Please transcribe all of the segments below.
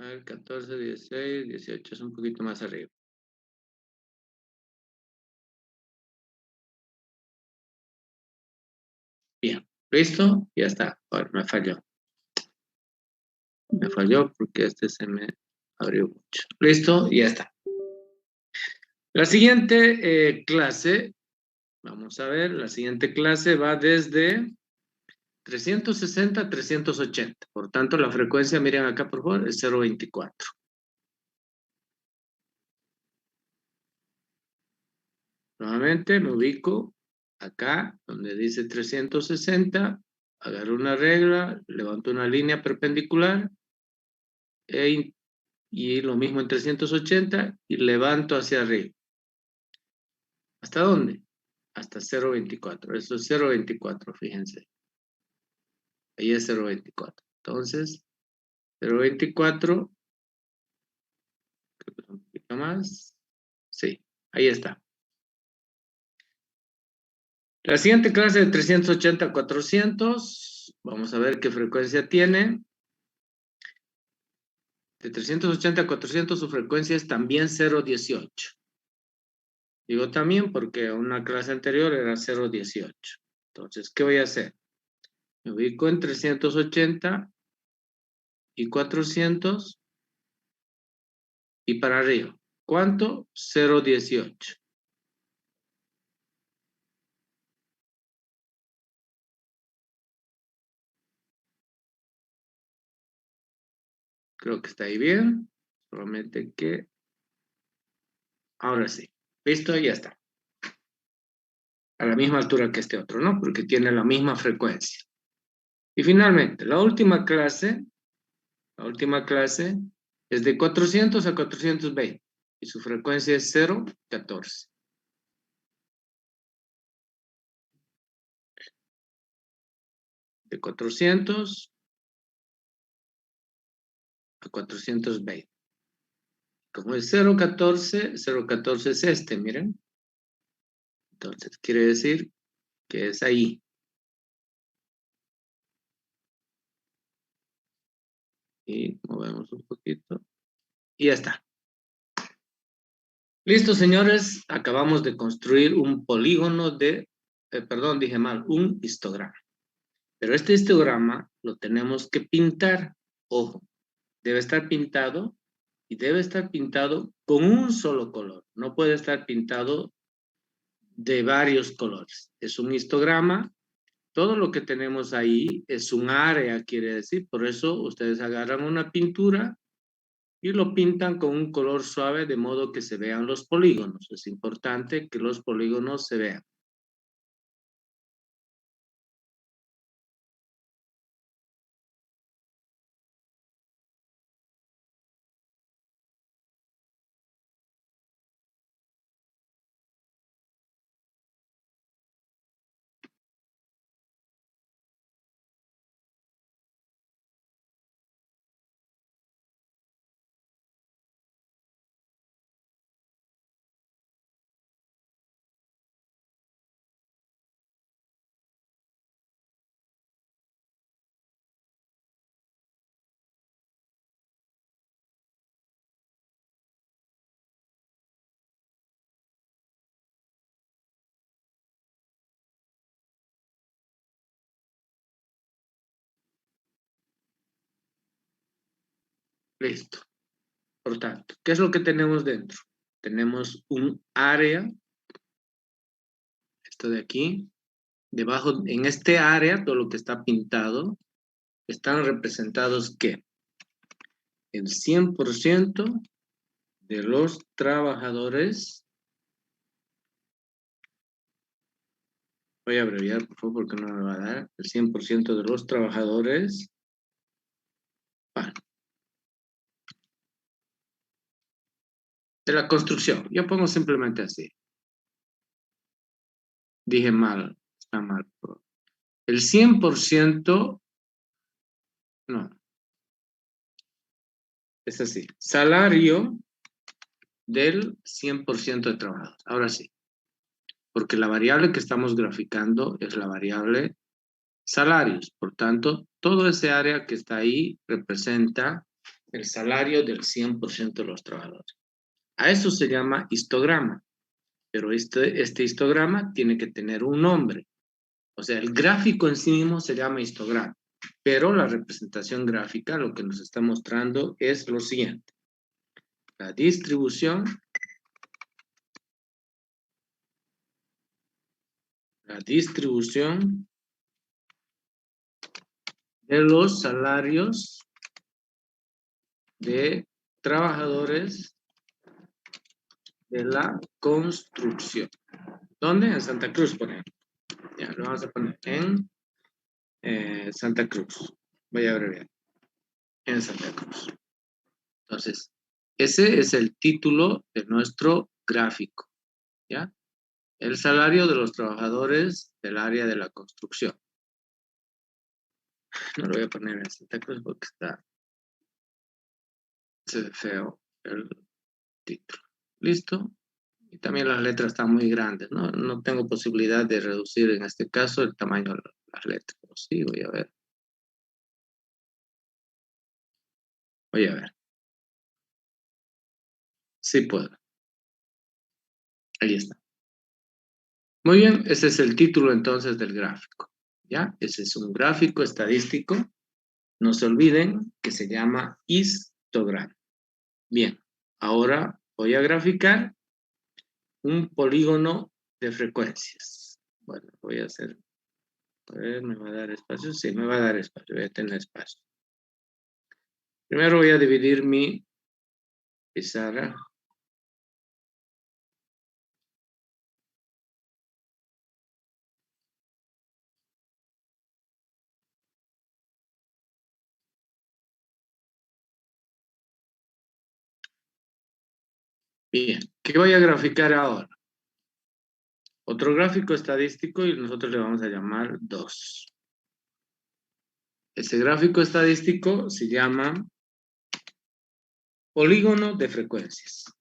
A ver, 14, 16, 18, es un poquito más arriba. Bien, ¿listo? Ya está. Bueno, me falló. Me falló porque este se me abrió mucho. ¿Listo? Ya está. La siguiente clase, vamos a ver, la siguiente clase va desde 360 a 380. Por tanto, la frecuencia, miren acá por favor, es 0.24. Nuevamente me ubico acá donde dice 360, agarro una regla, levanto una línea perpendicular y lo mismo en 380 y levanto hacia arriba. ¿Hasta dónde? Hasta 0.24. Eso es 0.24, fíjense. Ahí es 0.24. Entonces, 0.24, creo que es un poquito más. Sí, ahí está. La siguiente clase de 380 a 400, vamos a ver qué frecuencia tiene. De 380 a 400 su frecuencia es también 0.18. Digo también porque una clase anterior era 0.18. Entonces, ¿qué voy a hacer? Me ubico en 380 y 400 y para arriba. ¿Cuánto? 0.18. Creo que está ahí bien. Solamente que... Ahora sí. Listo, ya está. A la misma altura que este otro, ¿no? Porque tiene la misma frecuencia. Y finalmente, la última clase es de 400 a 420 y su frecuencia es 0.14. De 400 a 420. Como es 0.14, 0.14 es este, miren. Entonces, quiere decir que es ahí. Y movemos un poquito. Y ya está. Listo, señores. Acabamos de construir un polígono de... perdón, dije mal. Un histograma. Pero este histograma lo tenemos que pintar. Ojo, debe estar pintado y debe estar pintado con un solo color. No puede estar pintado de varios colores. Es un histograma. Todo lo que tenemos ahí es un área, quiere decir. Por eso ustedes agarran una pintura y lo pintan con un color suave de modo que se vean los polígonos. Es importante que los polígonos se vean. Listo. Por tanto, ¿qué es lo que tenemos dentro? Tenemos un área, esto de aquí. Debajo, en este área, todo lo que está pintado, están representados ¿qué? El 100% de los trabajadores. Voy a abreviar, por favor, porque no me va a dar. El 100% de los trabajadores. De la construcción. Yo pongo simplemente así. Dije mal, está mal. El 100%, no. Es así. Salario del 100% de trabajadores. Ahora sí. Porque la variable que estamos graficando es la variable salarios. Por tanto, todo ese área que está ahí representa el salario del 100% de los trabajadores. A eso se llama histograma, pero este histograma tiene que tener un nombre. O sea, el gráfico en sí mismo se llama histograma, pero la representación gráfica lo que nos está mostrando es lo siguiente. La distribución de los salarios de trabajadores de la construcción. ¿Dónde? En Santa Cruz, por ejemplo. Ya, lo vamos a poner en Santa Cruz. Voy a abreviar. En Santa Cruz. Entonces, ese es el título de nuestro gráfico. ¿Ya? El salario de los trabajadores del área de la construcción. No lo voy a poner en Santa Cruz porque se ve feo el título. ¿Listo? Y también las letras están muy grandes, ¿no? No tengo posibilidad de reducir en este caso el tamaño de las letras. Pero sí, voy a ver. Voy a ver. Sí puedo. Ahí está. Muy bien, ese es el título entonces del gráfico. ¿Ya? Ese es un gráfico estadístico. No se olviden que se llama histograma. Bien, ahora voy a graficar un polígono de frecuencias. Bueno, voy a hacer, a ver, ¿me va a dar espacio? Sí, me va a dar espacio, voy a tener espacio. Primero voy a dividir mi pizarra. Bien, ¿qué voy a graficar ahora? Otro gráfico estadístico y nosotros le vamos a llamar 2. Ese gráfico estadístico se llama polígono de frecuencias.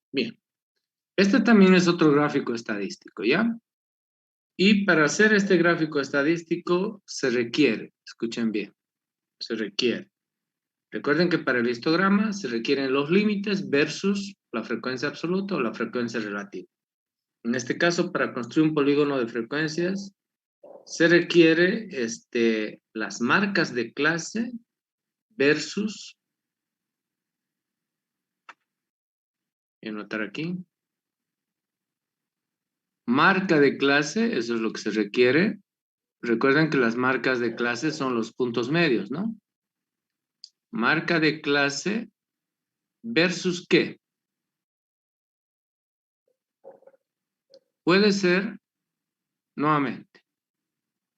Bien, este también es otro gráfico estadístico, ¿ya? Y para hacer este gráfico estadístico se requiere, escuchen bien, se requiere. Recuerden que para el histograma se requieren los límites versus la frecuencia absoluta o la frecuencia relativa. En este caso, para construir un polígono de frecuencias, se requiere las marcas de clase versus, voy a anotar aquí, marca de clase, eso es lo que se requiere. Recuerden que las marcas de clase son los puntos medios, ¿no? Marca de clase versus ¿qué? Puede ser, nuevamente,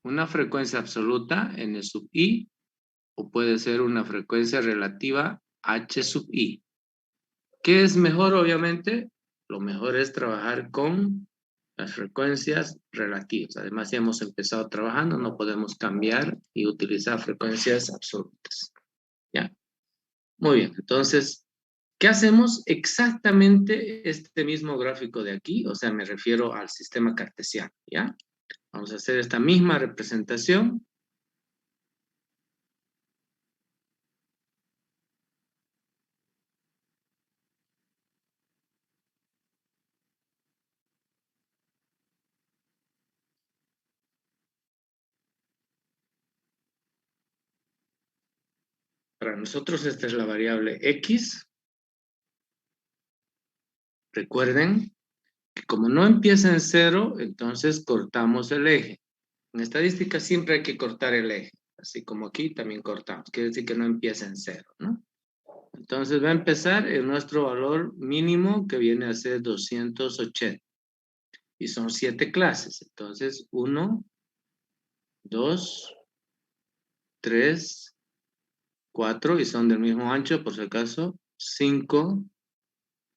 una frecuencia absoluta n sub i o puede ser una frecuencia relativa h sub i. ¿Qué es mejor, obviamente? Lo mejor es trabajar con las frecuencias relativas. Además, ya hemos empezado trabajando, no podemos cambiar y utilizar frecuencias absolutas. ¿Ya? Muy bien, entonces, ¿qué hacemos? Exactamente este mismo gráfico de aquí, o sea, me refiero al sistema cartesiano, ¿ya? Vamos a hacer esta misma representación. Para nosotros esta es la variable x. Recuerden que como no empieza en 0, entonces cortamos el eje. En estadística siempre hay que cortar el eje, así como aquí también cortamos. Quiere decir que no empieza en 0, ¿no? Entonces va a empezar en nuestro valor mínimo que viene a ser 280. Y son 7 clases. Entonces 1, 2, 3, 4 y son del mismo ancho, por si acaso, 5,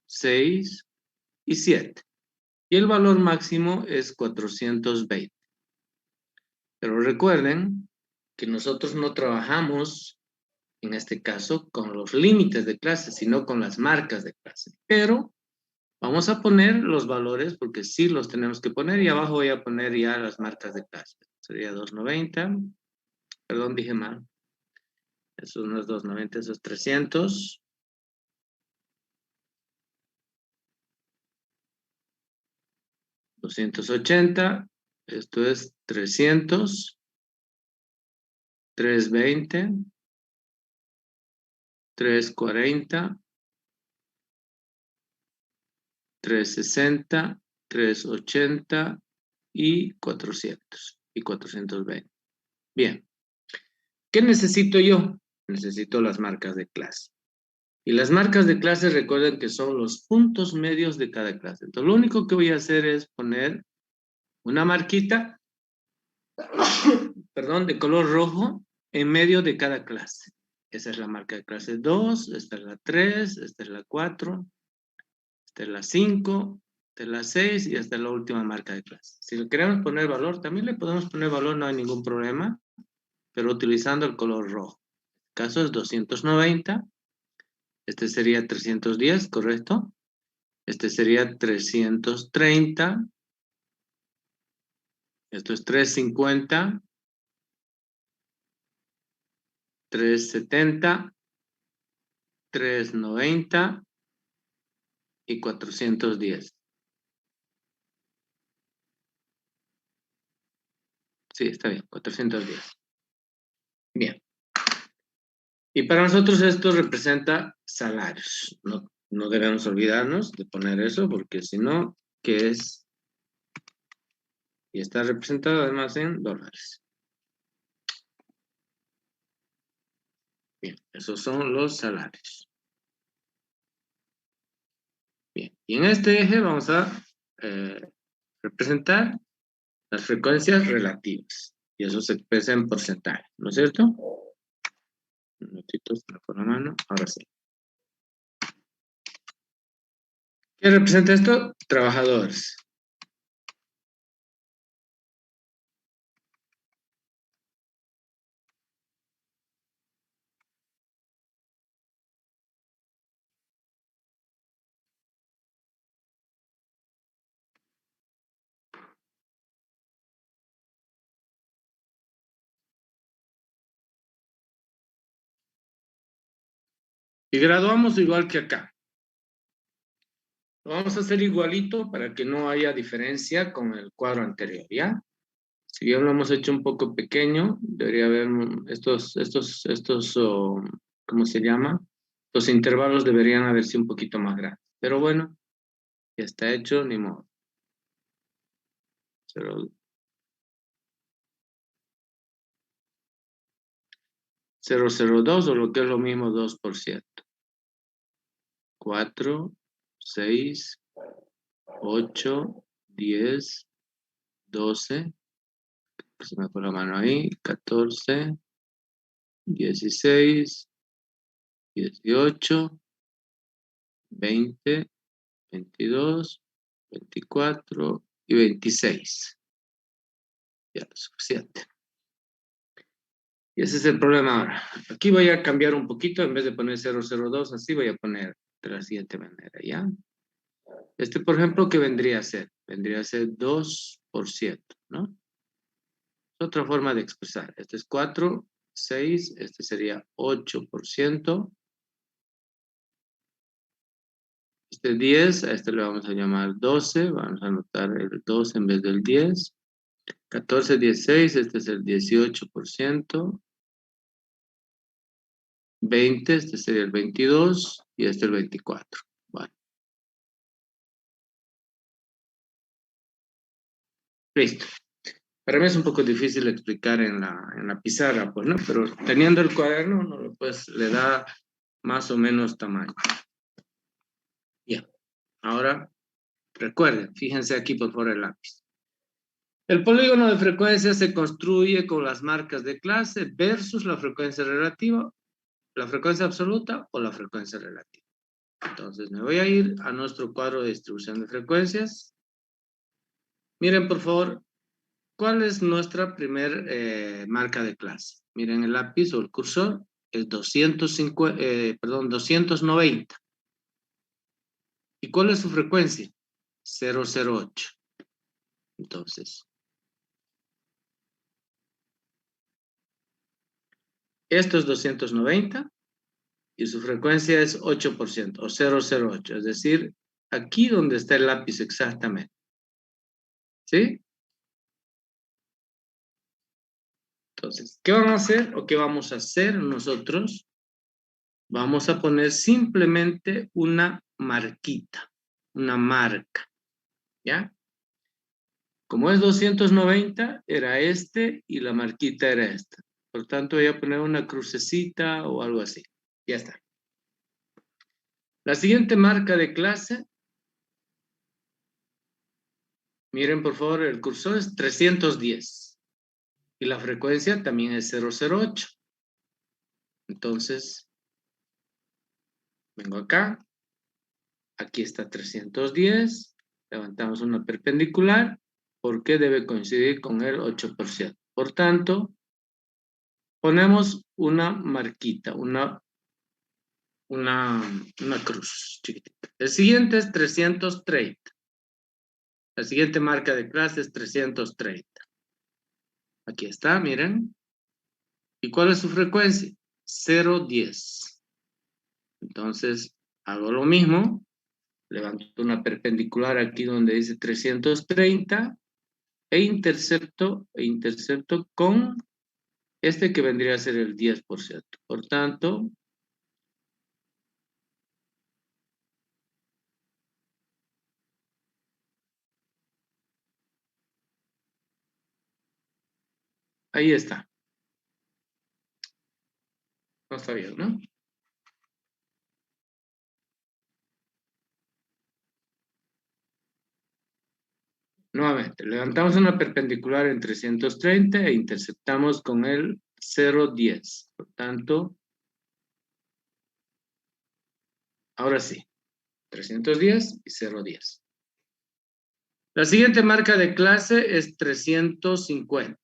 6 y 7. Y el valor máximo es 420. Pero recuerden que nosotros no trabajamos, en este caso, con los límites de clase, sino con las marcas de clase. Pero vamos a poner los valores porque sí los tenemos que poner y abajo voy a poner ya las marcas de clase. Sería 290. Perdón, dije mal. Eso no es 290, eso es 300. 280. Esto es 300. 320. 340. 360. 380 y 400 y 420. Bien. ¿Qué necesito yo? Necesito las marcas de clase. Y las marcas de clase, recuerden que son los puntos medios de cada clase. Entonces, lo único que voy a hacer es poner una marquita, perdón, de color rojo en medio de cada clase. Esa es la marca de clase 2, esta es la 3, esta es la 4, esta es la 5, esta es la 6 y esta es la última marca de clase. Si le queremos poner valor, también le podemos poner valor, no hay ningún problema, pero utilizando el color rojo. El caso es 290. Este sería 310, ¿correcto? Este sería 330. Esto es 350. 370. 390 y 410. Sí, está bien, 410. Bien. Y para nosotros esto representa salarios. No debemos olvidarnos de poner eso porque si no, ¿qué es? Y está representado además en dólares. Bien, esos son los salarios. Bien, y en este eje vamos a representar las frecuencias relativas. Y eso se expresa en porcentaje, ¿no es cierto? Un minutito, se me fue la mano. Ahora sí. ¿Qué representa esto? Trabajadores. Y graduamos igual que acá. Lo vamos a hacer igualito para que no haya diferencia con el cuadro anterior, ¿ya? Si bien lo hemos hecho un poco pequeño, debería haber ¿cómo se llama? Los intervalos deberían haberse un poquito más grandes. Pero bueno, ya está hecho, ni modo. 0,02 o lo que es lo mismo 2%. 4, 6, 8, 10, 12, se me fue la mano ahí, 14, 16, 18, 20, 22, 24 y 26. Ya, suficiente. Y ese es el problema ahora. Aquí voy a cambiar un poquito, en vez de poner 002, así voy a poner de la siguiente manera, ¿ya? Este, por ejemplo, ¿qué vendría a ser? Vendría a ser 2%, ¿no? Es otra forma de expresar. Este es 4, 6, este sería 8%. Este 10, a este le vamos a llamar 12, vamos a anotar el 2 en vez del 10. 14, 16, este es el 18%. 20, este sería el 22 y este el 24. Bueno. Listo. Para mí es un poco difícil explicar en la pizarra, pues, ¿no? Pero teniendo el cuaderno, pues le da más o menos tamaño. Bien. Ahora, recuerden, fíjense aquí por favor el lápiz. El polígono de frecuencia se construye con las marcas de clase versus la frecuencia relativa ¿La frecuencia absoluta o la frecuencia relativa? Entonces me voy a ir a nuestro cuadro de distribución de frecuencias. Miren, por favor, ¿cuál es nuestra primer marca de clase? Miren el lápiz o el cursor, es 290. ¿Y cuál es su frecuencia? 008. Entonces, esto es 290 y su frecuencia es 8% o 008. Es decir, aquí donde está el lápiz exactamente. ¿Sí? Entonces, ¿qué van a hacer o qué vamos a hacer nosotros? Vamos a poner simplemente una marquita, una marca, ¿ya? Como es 290, era este y la marquita era esta. Por tanto, voy a poner una crucecita o algo así. Ya está. La siguiente marca de clase, miren por favor, el cursor es 310 y la frecuencia también es 008. Entonces, vengo acá, aquí está 310, levantamos una perpendicular, porque debe coincidir con el 8%. Por tanto, ponemos una marquita, una cruz chiquitita. El siguiente es 330. La siguiente marca de clase es 330. Aquí está, miren. ¿Y cuál es su frecuencia? 010. Entonces, hago lo mismo. Levanto una perpendicular aquí donde dice 330 e intercepto con este que vendría a ser el 10%. Por tanto, ahí está. No está bien, ¿no? Nuevamente, levantamos una perpendicular en 330 e interceptamos con el 0,10. Por tanto, ahora sí, 310 y 0,10. La siguiente marca de clase es 350.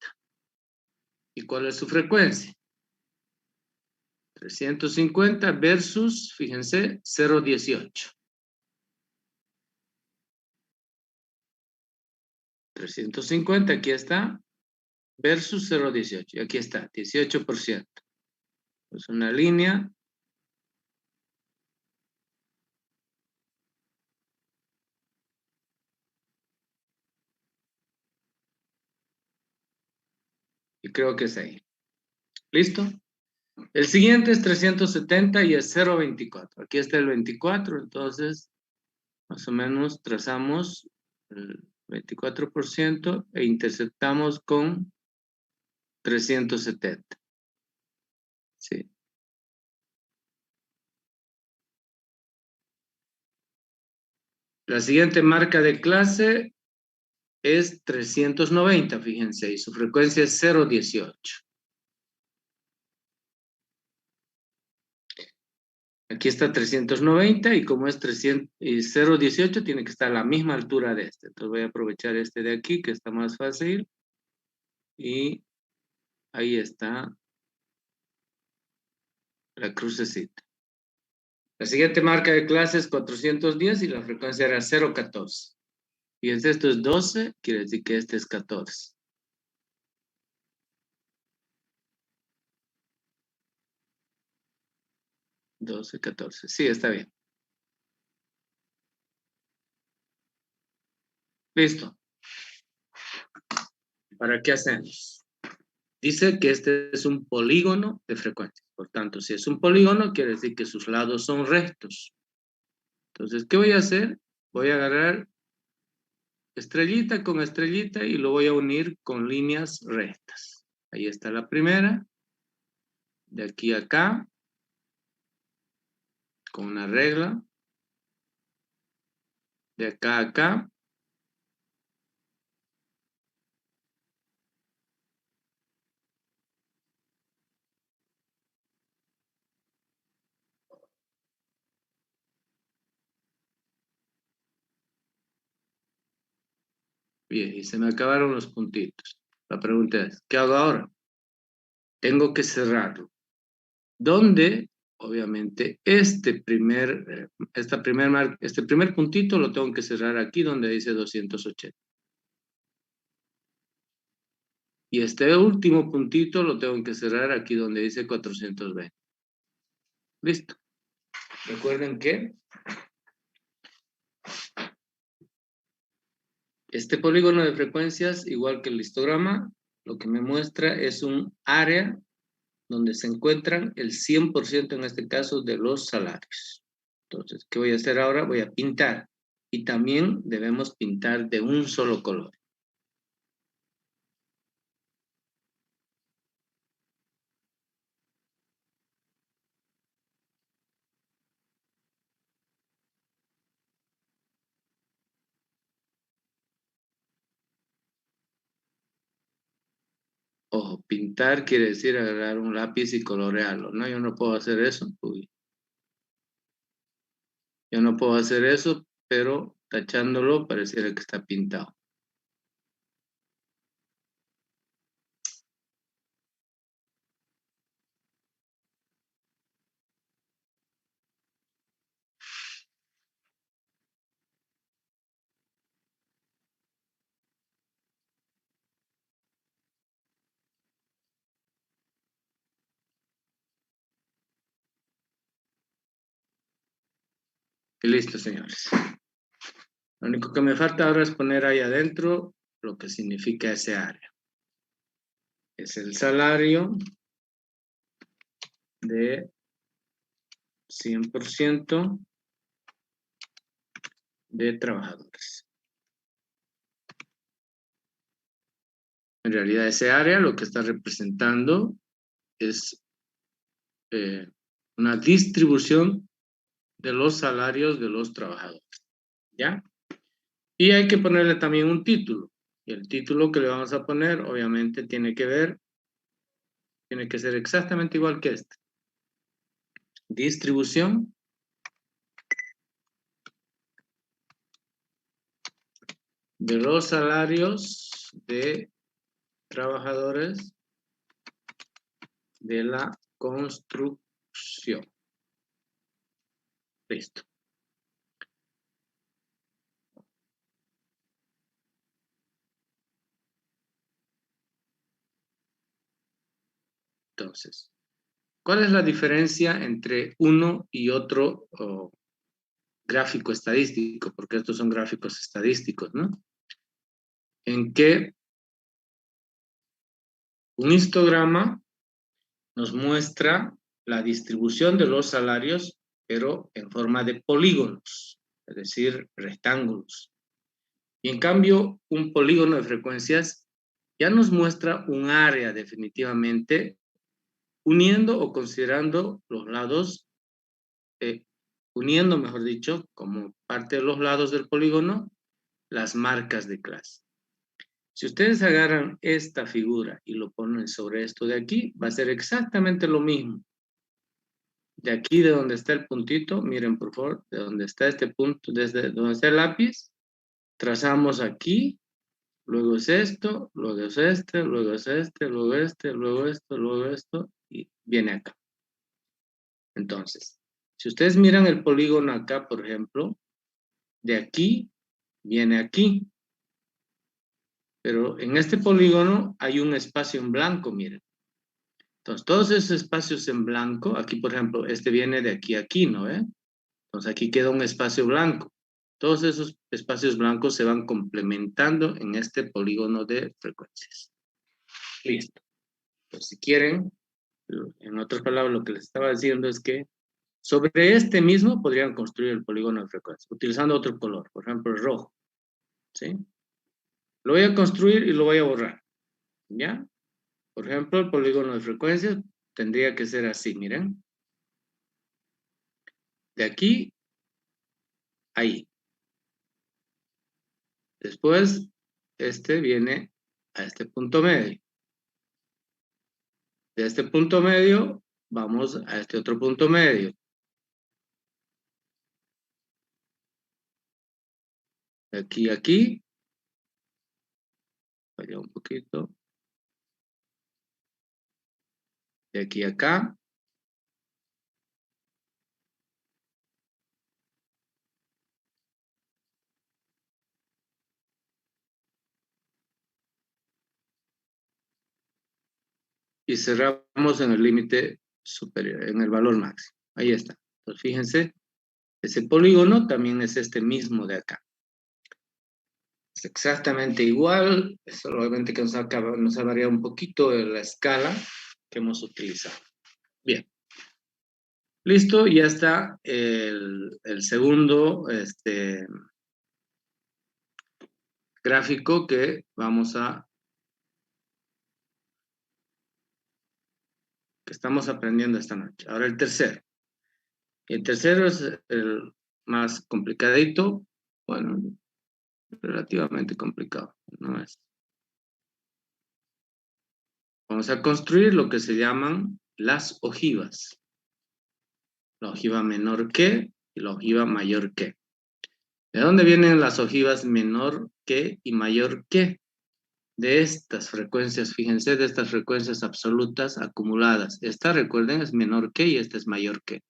¿Y cuál es su frecuencia? 350 versus, fíjense, 0,18. 350, aquí está, versus 0,18. Y aquí está, 18%. Es una línea. Y creo que es ahí. ¿Listo? El siguiente es 370 y es 0,24. Aquí está el 24, entonces más o menos trazamos el 24% e interceptamos con 370. Sí. La siguiente marca de clase es 390, fíjense, y su frecuencia es 0,18. Aquí está 390 y como es 0,18 tiene que estar a la misma altura de este. Entonces voy a aprovechar este de aquí que está más fácil y ahí está la crucecita. La siguiente marca de clase es 410 y la frecuencia era 0,14. Fíjense, esto es 12, quiere decir que este es 14. Doce, 14. Sí, está bien. Listo. ¿Para qué hacemos? Dice que este es un polígono de frecuencia. Por tanto, si es un polígono, quiere decir que sus lados son rectos. Entonces, ¿qué voy a hacer? Voy a agarrar estrellita con estrellita y lo voy a unir con líneas rectas. Ahí está la primera. De aquí a acá, con una regla. De acá a acá. Bien, y se me acabaron los puntitos. La pregunta es, ¿qué hago ahora? Tengo que cerrarlo. ¿Dónde? Obviamente, este primer puntito lo tengo que cerrar aquí donde dice 280. Y este último puntito lo tengo que cerrar aquí donde dice 420. Listo. Recuerden que este polígono de frecuencias, igual que el histograma, lo que me muestra es un área donde se encuentran el 100% en este caso de los salarios. Entonces, ¿qué voy a hacer ahora? Voy a pintar. Y también debemos pintar de un solo color. Ojo, pintar quiere decir agarrar un lápiz y colorearlo. No, yo no puedo hacer eso. Uy. Yo no puedo hacer eso, pero tachándolo pareciera que está pintado. Y listo, señores. Lo único que me falta ahora es poner ahí adentro lo que significa ese área. Es el salario de 100% de trabajadores. En realidad ese área lo que está representando es una distribución de los salarios de los trabajadores. ¿Ya? Y hay que ponerle también un título. Y el título que le vamos a poner, obviamente, tiene que ser exactamente igual que este. Distribución de los salarios de trabajadores de la construcción. Listo. Entonces, ¿cuál es la diferencia entre uno y otro gráfico estadístico? Porque estos son gráficos estadísticos, ¿no? En que un histograma nos muestra la distribución de los salarios, pero en forma de polígonos, es decir, rectángulos. Y en cambio, un polígono de frecuencias ya nos muestra un área definitivamente, uniendo o considerando los lados, uniendo, mejor dicho, como parte de los lados del polígono, las marcas de clase. Si ustedes agarran esta figura y lo ponen sobre esto de aquí, va a ser exactamente lo mismo. De aquí, de donde está el puntito, miren por favor, de donde está este punto, desde donde está el lápiz, trazamos aquí, luego es esto, luego es este, luego es este, luego este, luego esto, luego esto, y viene acá. Entonces, si ustedes miran el polígono acá, por ejemplo, de aquí, viene aquí. Pero en este polígono hay un espacio en blanco, miren. Entonces, todos esos espacios en blanco, aquí por ejemplo, este viene de aquí a aquí, ¿no ve? Entonces aquí queda un espacio blanco. Todos esos espacios blancos se van complementando en este polígono de frecuencias. Listo. Pues si quieren, en otras palabras, lo que les estaba diciendo es que sobre este mismo podrían construir el polígono de frecuencias, utilizando otro color, por ejemplo, el rojo. ¿Sí? Lo voy a construir y lo voy a borrar. ¿Ya? Por ejemplo, el polígono de frecuencias tendría que ser así, miren. De aquí, ahí. Después, este viene a este punto medio. De este punto medio, vamos a este otro punto medio. De aquí a aquí. falló un poquito. De aquí a acá. Y cerramos en el límite superior, en el valor máximo. Ahí está. Entonces, fíjense, ese polígono también es este mismo de acá. Es exactamente igual, solamente que nos ha variado un poquito la escala que hemos utilizado. Bien. Listo, ya está el segundo gráfico que que estamos aprendiendo esta noche. Ahora el tercero. El tercero es el más complicadito. Bueno, relativamente complicado, ¿no es? Vamos a construir lo que se llaman las ojivas. La ojiva menor que y la ojiva mayor que. ¿De dónde vienen las ojivas menor que y mayor que? De estas frecuencias, fíjense, de estas frecuencias absolutas acumuladas. Esta, recuerden, es menor que y esta es mayor que.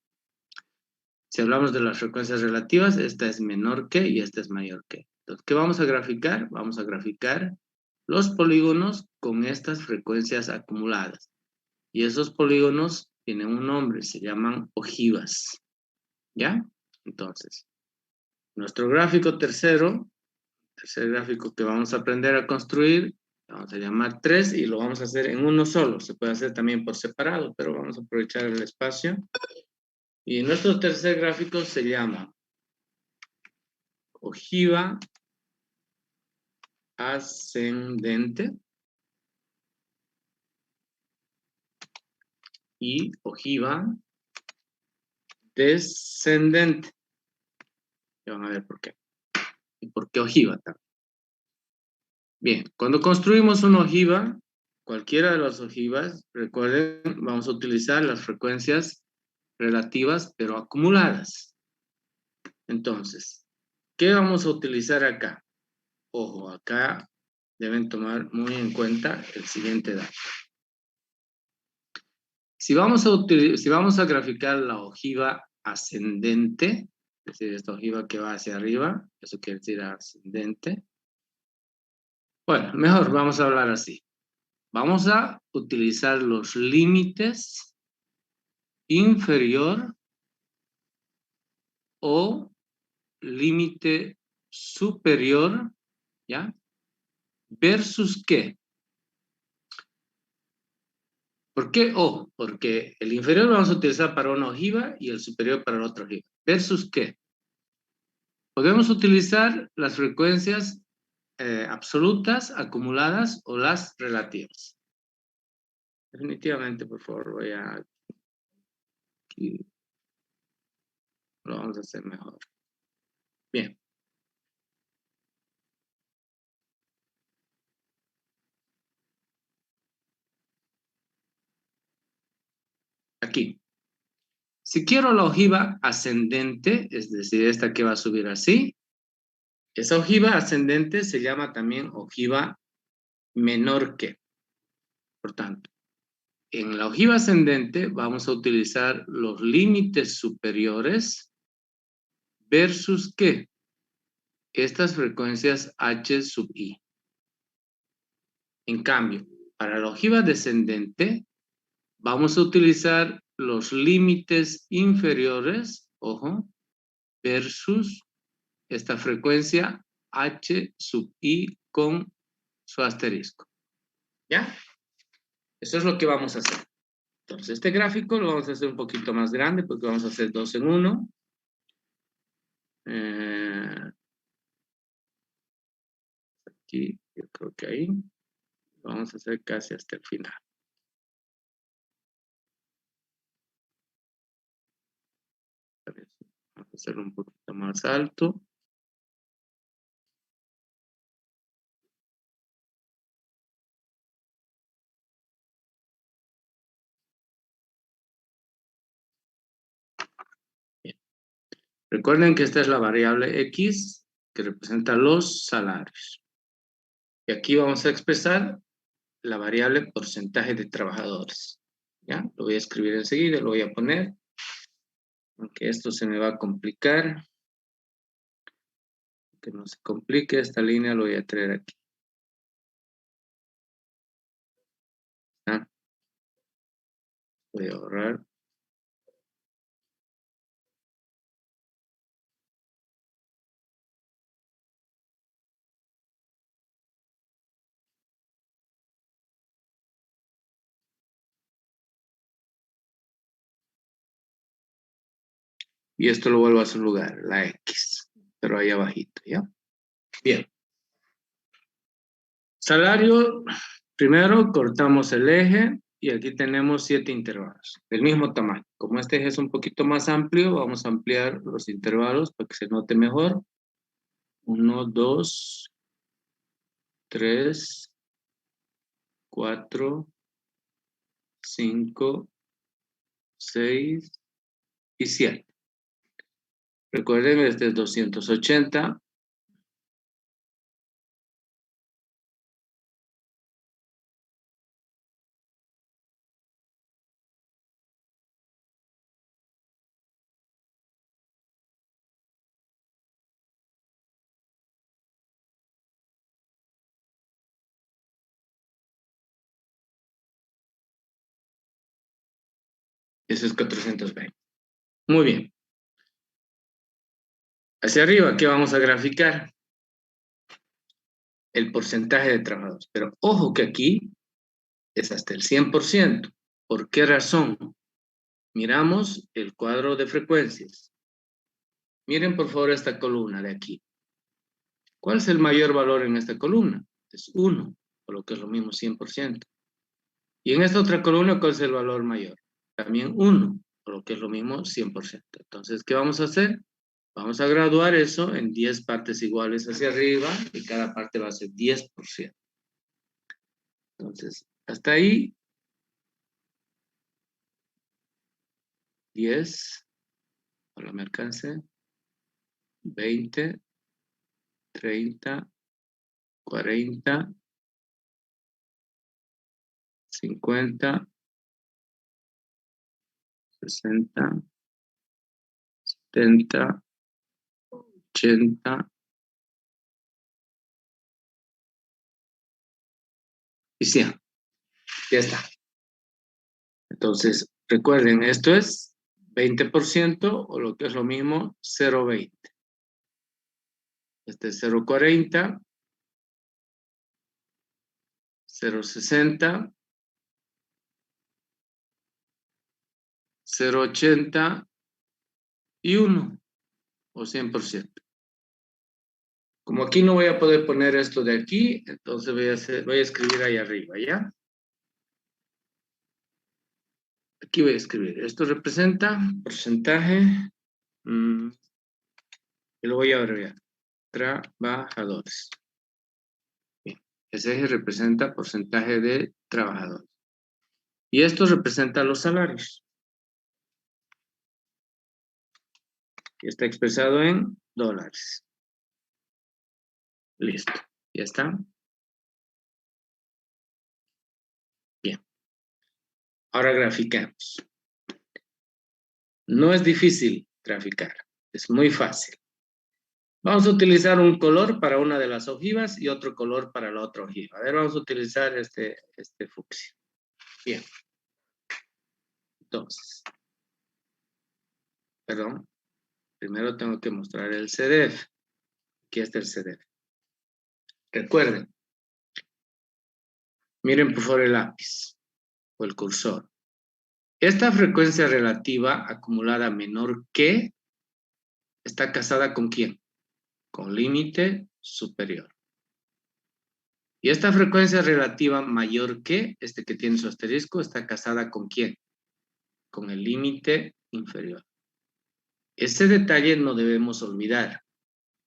Si hablamos de las frecuencias relativas, esta es menor que y esta es mayor que. Entonces, ¿qué vamos a graficar? Vamos a graficar los polígonos con estas frecuencias acumuladas. Y esos polígonos tienen un nombre, se llaman ojivas. ¿Ya? Entonces, nuestro gráfico tercer gráfico que vamos a aprender a construir, vamos a llamar 3 y lo vamos a hacer en uno solo. Se puede hacer también por separado, pero vamos a aprovechar el espacio. Y nuestro tercer gráfico se llama ojiva ascendente y ojiva descendente. Ya van a ver por qué. ¿Y por qué ojiva también? Bien, cuando construimos una ojiva, cualquiera de las ojivas, recuerden, vamos a utilizar las frecuencias relativas, pero acumuladas. Entonces, ¿qué vamos a utilizar acá? Ojo, acá deben tomar muy en cuenta el siguiente dato. Si vamos a graficar la ojiva ascendente, es decir, esta ojiva que va hacia arriba, eso quiere decir ascendente. Bueno, mejor vamos a hablar así. Vamos a utilizar los límites inferior o límite superior, ¿ya? ¿Versus qué? ¿Por qué? Ojo, porque el inferior lo vamos a utilizar para una ojiva y el superior para la otra ojiva. ¿Versus qué? Podemos utilizar las frecuencias absolutas, acumuladas o las relativas. Definitivamente, por favor, voy a... Aquí lo vamos a hacer mejor. Bien. Aquí. Si quiero la ojiva ascendente, es decir, esta que va a subir así, esa ojiva ascendente se llama también ojiva menor que. Por tanto, en la ojiva ascendente vamos a utilizar los límites superiores versus ¿qué? Estas frecuencias H sub I. En cambio, para la ojiva descendente vamos a utilizar los límites inferiores, ojo, versus esta frecuencia H sub I con su asterisco. ¿Ya? Eso es lo que vamos a hacer. Entonces, este gráfico lo vamos a hacer un poquito más grande porque vamos a hacer 2 en 1. Aquí, yo creo que ahí. Lo vamos a hacer casi hasta el final. Vamos a hacerlo un poquito más alto. Recuerden que esta es la variable X que representa los salarios. Y aquí vamos a expresar la variable porcentaje de trabajadores. ¿Ya? Lo voy a escribir enseguida, lo voy a poner. Aunque esto se me va a complicar. Que no se complique, esta línea lo voy a traer aquí. ¿Ah? Voy a ahorrar. Y esto lo vuelvo a su lugar, la X, pero ahí abajito, ¿ya? Bien. Salario, primero cortamos el eje y aquí tenemos 7 intervalos, del mismo tamaño. Como este eje es un poquito más amplio, vamos a ampliar los intervalos para que se note mejor. 1, 2, 3, 4, 5, 6 y 7. Recuerden, este es 280. Eso es 420. Muy bien. Hacia arriba, ¿qué vamos a graficar? El porcentaje de trabajadores. Pero ojo que aquí es hasta el 100%. ¿Por qué razón? Miramos el cuadro de frecuencias. Miren por favor esta columna de aquí. ¿Cuál es el mayor valor en esta columna? Es 1, por lo que es lo mismo 100%. Y en esta otra columna, ¿cuál es el valor mayor? También 1, por lo que es lo mismo 100%. Entonces, ¿qué vamos a hacer? Vamos a graduar eso en 10 partes iguales hacia arriba y cada parte va a ser 10%. Entonces, hasta ahí, 10, para me alcance, 20, 30, 40, 50, 60, 70, 80 y 100. Ya está. Entonces, recuerden, esto es 20% o lo que es lo mismo, 0,20. Este es 0,40, 0,60, 0,80 y 1 o 100%. Como aquí no voy a poder poner esto de aquí, entonces voy a escribir ahí arriba, ¿ya? Aquí voy a escribir. Esto representa porcentaje, y lo voy a abreviar. Trabajadores. Bien. Ese eje representa porcentaje de trabajadores. Y esto representa los salarios. Y está expresado en dólares. Listo. ¿Ya está? Bien. Ahora graficamos. No es difícil graficar. Es muy fácil. Vamos a utilizar un color para una de las ojivas y otro color para la otra ojiva. A ver, vamos a utilizar este fucsia. Bien. Entonces, perdón. Primero tengo que mostrar el CDF. Aquí está el CDF. Recuerden. Miren por favor el lápiz o el cursor. Esta frecuencia relativa acumulada menor que está casada ¿con quién? Con límite superior. Y esta frecuencia relativa mayor que, este que tiene su asterisco, está casada ¿con quién? Con el límite inferior. Ese detalle no debemos olvidar.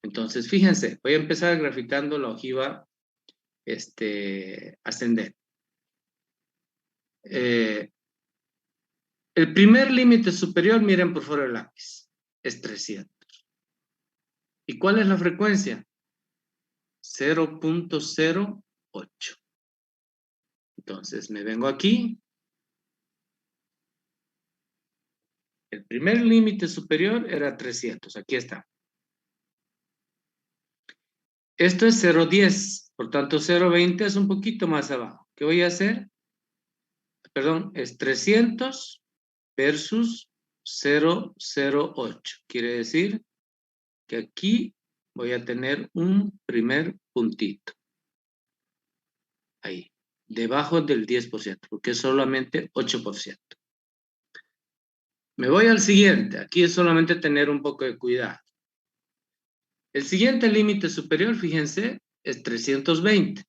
Entonces, fíjense, voy a empezar graficando la ojiva ascendente. El primer límite superior, miren por favor el lápiz, es 300. ¿Y cuál es la frecuencia? 0.0 8. Entonces me vengo aquí. El primer límite superior era 300. Aquí está. Esto es 0,10. Por tanto, 0,20 es un poquito más abajo. ¿Qué voy a hacer? Perdón, es 300 versus 0,08. Quiere decir que aquí voy a tener un primer puntito. Ahí. Debajo del 10%, porque es solamente 8%. Me voy al siguiente. Aquí es solamente tener un poco de cuidado. El siguiente límite superior, fíjense, es 320.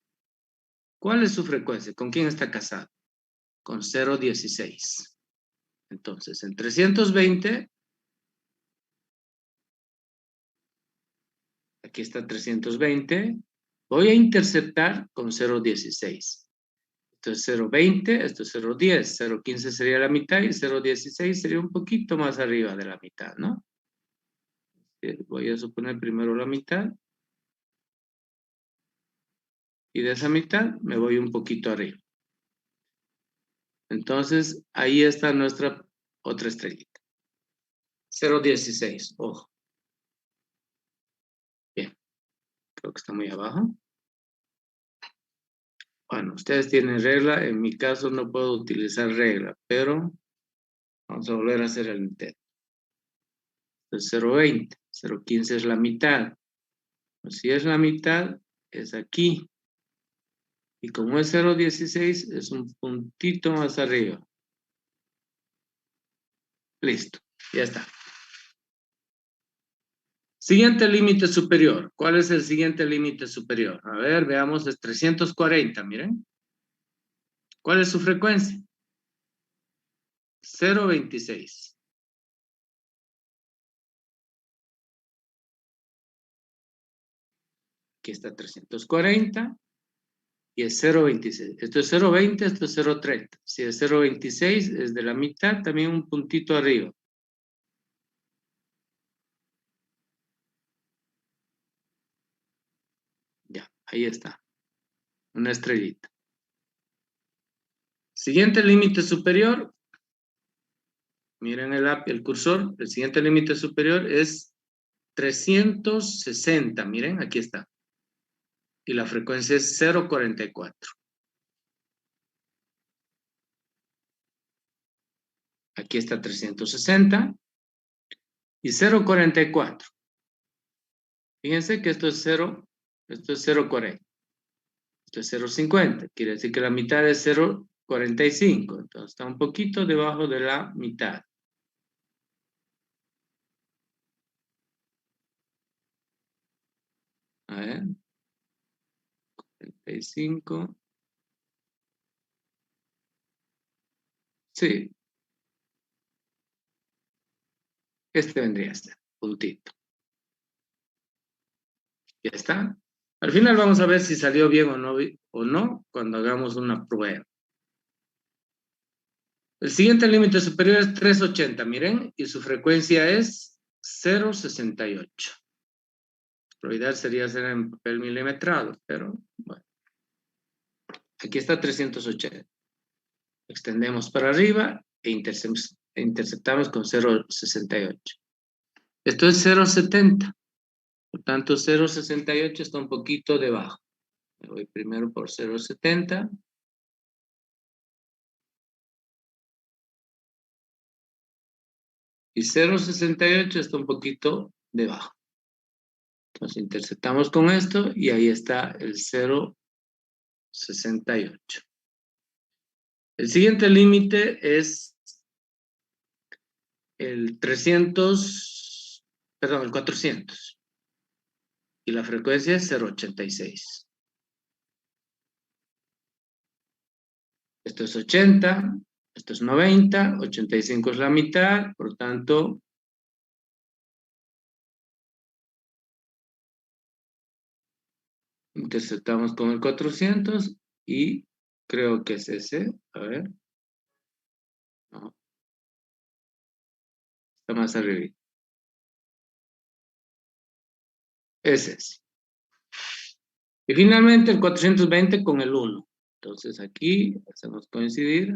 ¿Cuál es su frecuencia? ¿Con quién está casado? Con 0,16. Entonces, en 320, aquí está 320, voy a interceptar con 0,16. Esto es 0,20, esto es 0,10, 0,15 sería la mitad y 0,16 sería un poquito más arriba de la mitad, ¿no? Voy a suponer primero la mitad. Y de esa mitad me voy un poquito arriba. Entonces, ahí está nuestra otra estrellita. 0,16, ojo. Bien, creo que está muy abajo. Bueno, ustedes tienen regla, en mi caso no puedo utilizar regla, pero vamos a volver a hacer el intento. Entonces 0,20, 0,15 es la mitad. Pues si es la mitad, es aquí. Y como es 0,16, es un puntito más arriba. Listo, ya está. Siguiente límite superior. ¿Cuál es el siguiente límite superior? A ver, veamos, es 340, miren. ¿Cuál es su frecuencia? 0,26. Aquí está 340 y es 0,26. Esto es 0,20, esto es 0,30. Si es 0,26, es de la mitad, también un puntito arriba. Ya, ahí está. Una estrellita. Siguiente límite superior. Miren el cursor. El siguiente límite superior es 360. Miren, aquí está. Y la frecuencia es 0,44. Aquí está 360 y 0,44. Fíjense que esto es 0, esto es 0,40. Esto es 0,50. Quiere decir que la mitad es 0,45. Entonces está un poquito debajo de la mitad. A ver. 45. Sí. Este vendría a ser puntito. Ya está. Al final vamos a ver si salió bien o no cuando hagamos una prueba. El siguiente límite superior es 380, miren, y su frecuencia es 0,68. Lo ideal sería hacer en papel milimetrado, pero bueno. Aquí está 380. Extendemos para arriba e interceptamos con 0,68. Esto es 0,70. Por tanto, 0,68 está un poquito debajo. Me voy primero por 0,70. Y 0,68 está un poquito debajo. Entonces interceptamos con esto y ahí está el 0,68. El siguiente límite es el 300, perdón, el 400. Y la frecuencia es 0,86. Esto es 80, esto es 90, 85 es la mitad, por tanto, interceptamos con el 400 y creo que es ese. A ver. No, está más arriba. Ese es. Y finalmente el 420 con el 1. Entonces aquí hacemos coincidir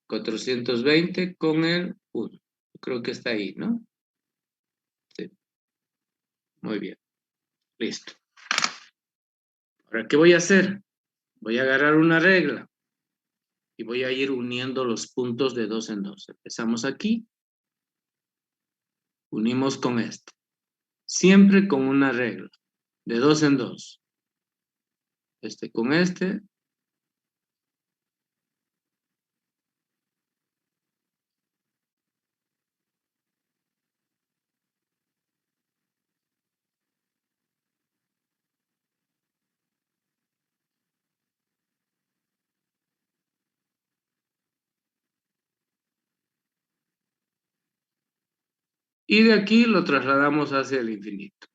420 con el 1. Creo que está ahí, ¿no? Sí. Muy bien. Listo. Ahora, ¿qué voy a hacer? Voy a agarrar una regla y voy a ir uniendo los puntos de 2 en 2. Empezamos aquí. Unimos con este. Siempre con una regla. De 2 en 2. Este con este. Y de aquí lo trasladamos hacia el infinito.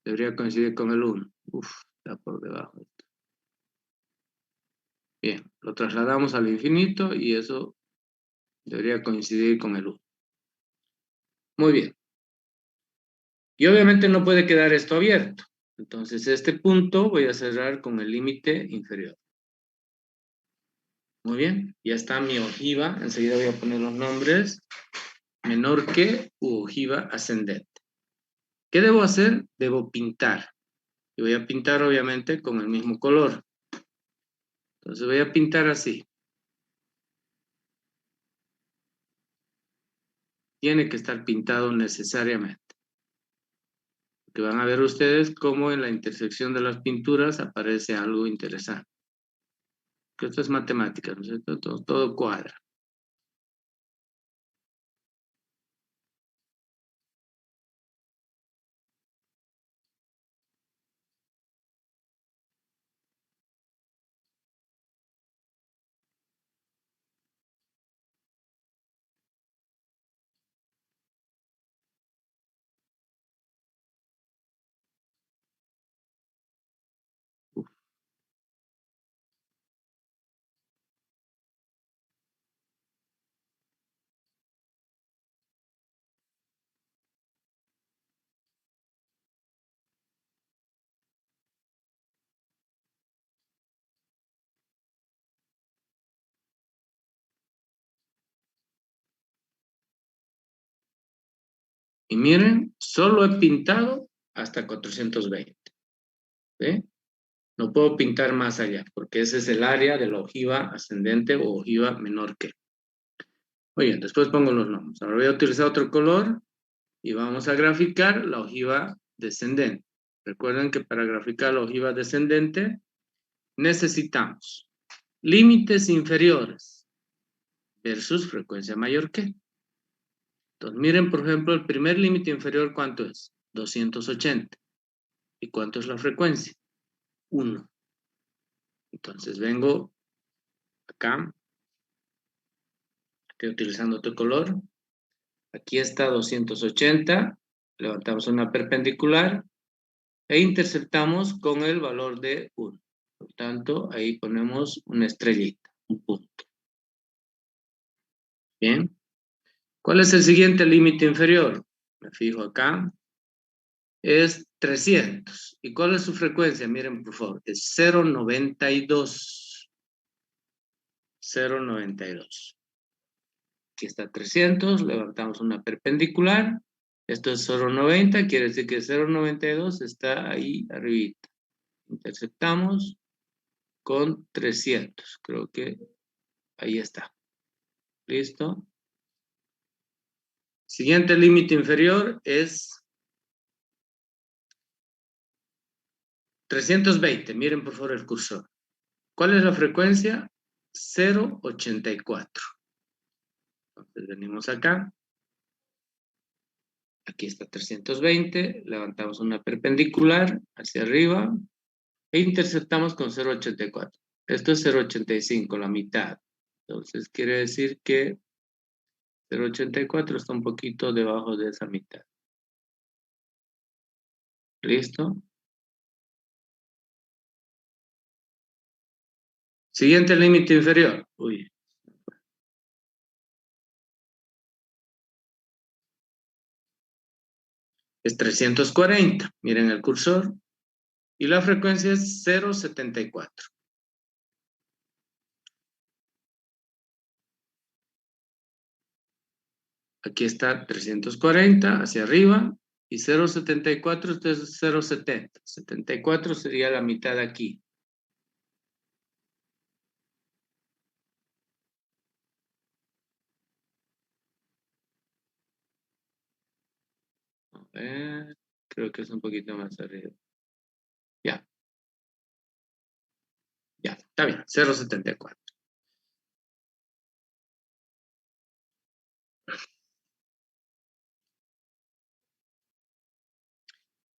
Debería coincidir con el 1. Uf, está por debajo. Bien, lo trasladamos al infinito y eso debería coincidir con el 1. Muy bien. Y obviamente no puede quedar esto abierto. Entonces este punto voy a cerrar con el límite inferior. Muy bien, ya está mi ojiva. Enseguida voy a poner los nombres. Menor que u ojiva ascendente. ¿Qué debo hacer? Debo pintar. Y voy a pintar obviamente con el mismo color. Entonces voy a pintar así. Tiene que estar pintado necesariamente. Porque van a ver ustedes cómo en la intersección de las pinturas aparece algo interesante. Que esto es matemática, ¿no es cierto? Todo cuadra. Y miren, solo he pintado hasta 420. ¿Sí? No puedo pintar más allá, porque ese es el área de la ojiva ascendente o ojiva menor que. Muy bien, después pongo los nombres. Ahora voy a utilizar otro color y vamos a graficar la ojiva descendente. Recuerden que para graficar la ojiva descendente necesitamos límites inferiores versus frecuencia mayor que. Entonces, miren, por ejemplo, el primer límite inferior, ¿cuánto es? 280. ¿Y cuánto es la frecuencia? 1. Entonces, vengo acá, estoy utilizando otro color. Aquí está 280. Levantamos una perpendicular e interceptamos con el valor de 1. Por tanto, ahí ponemos una estrellita, un punto. Bien. ¿Cuál es el siguiente límite inferior? Me fijo acá. Es 300. ¿Y cuál es su frecuencia? Miren, por favor, es 0.92. 0.92. Aquí está 300, levantamos una perpendicular. Esto es 0.90, quiere decir que 0.92 está ahí arribita. Interceptamos con 300. Creo que ahí está. ¿Listo? Siguiente límite inferior es 320. Miren por favor el cursor. ¿Cuál es la frecuencia? 0.84. Entonces venimos acá. Aquí está 320. Levantamos una perpendicular hacia arriba e interceptamos con 0.84. Esto es 0.85, la mitad. Entonces quiere decir que 0.84 está un poquito debajo de esa mitad. ¿Listo? Siguiente límite inferior. Uy. es 340. Miren el cursor. Y la frecuencia es 0.74. Aquí está 340 hacia arriba y 0.74, esto es 0.70. 74 sería la mitad de aquí. A ver, creo que es un poquito más arriba. Ya. Ya, está bien, 0.74.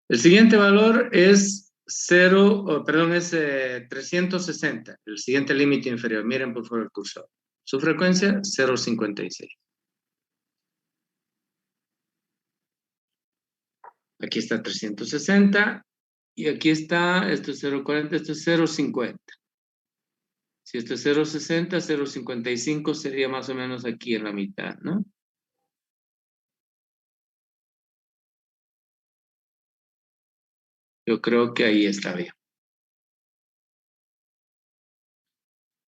El siguiente valor es 360, el siguiente límite inferior. Miren por favor el cursor. Su frecuencia, 0.56. Aquí está 360 y aquí está, esto es 0.40, esto es 0.50. Si esto es 0.60, 0.55 sería más o menos aquí en la mitad, ¿no? Yo creo que ahí está bien.